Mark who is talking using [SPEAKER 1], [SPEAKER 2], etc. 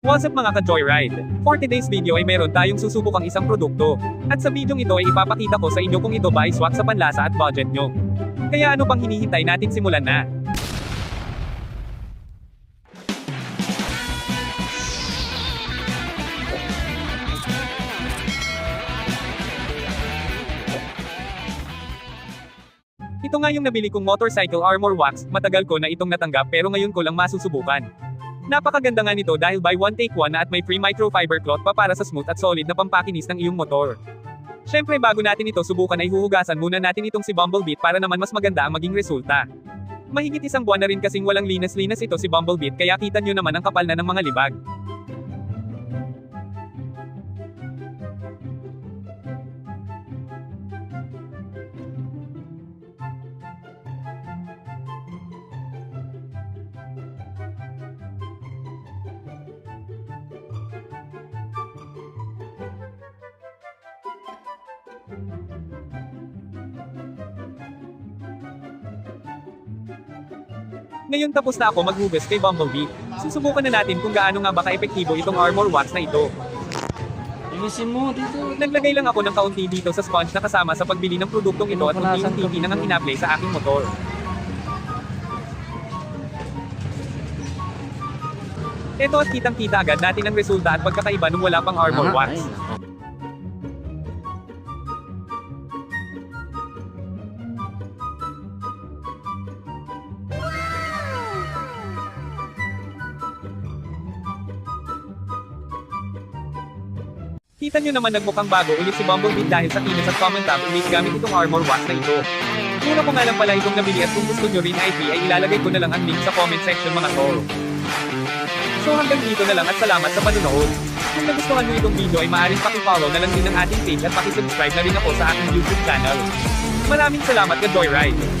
[SPEAKER 1] What's up mga ka-Joyride? For today's video ay meron tayong susubukang isang produkto. At sa videong ito ay ipapakita ko sa inyo kung ito ba ay swak sa panlasa at budget nyo. Kaya ano pang hinihintay natin, simulan na. Ito nga yung nabili kong motorcycle armor wax, matagal ko na itong natanggap pero ngayon ko lang masusubukan. Napakaganda nga nito dahil buy one take one na at may free microfiber cloth pa para sa smooth at solid na pampakinis ng iyong motor. Syempre bago natin ito subukan ay huhugasan muna natin itong si Bumblebeat para naman mas maganda ang maging resulta. Mahigit isang buwan na rin kasing walang linas-linas ito si Bumblebeat kaya kita nyo naman ang kapal na ng mga libag. Ngayon tapos na ako maghugas kay Bumblebee. Susubukan na natin kung gaano nga ba ka-epektibo itong armor wax na ito.
[SPEAKER 2] Linisin mo dito.
[SPEAKER 1] Naglagay lang ako ng kaunti dito sa sponge na kasama sa pagbili ng produktong ito at unti-unti nang ang in-apply sa aking motor. Ito at kitang-kita agad natin ang resulta at pagkakaiba nung wala pang armor wax. Kita nyo naman nagmukhang bago ulit si Bumblebee dahil sa kilos at comment tab ulit gamit itong armor wax na ito. Mura ko nga lang pala itong nabili at kung gusto nyo rin ay ilalagay ko na lang ang link sa comment section mga tol. So hanggang dito na lang at salamat sa panonood. Kung nagustuhan nyo itong video ay maaaring paki-follow na lang din ang ating page at paki-subscribe na rin ako sa aking YouTube channel. Maraming salamat ka Joyride!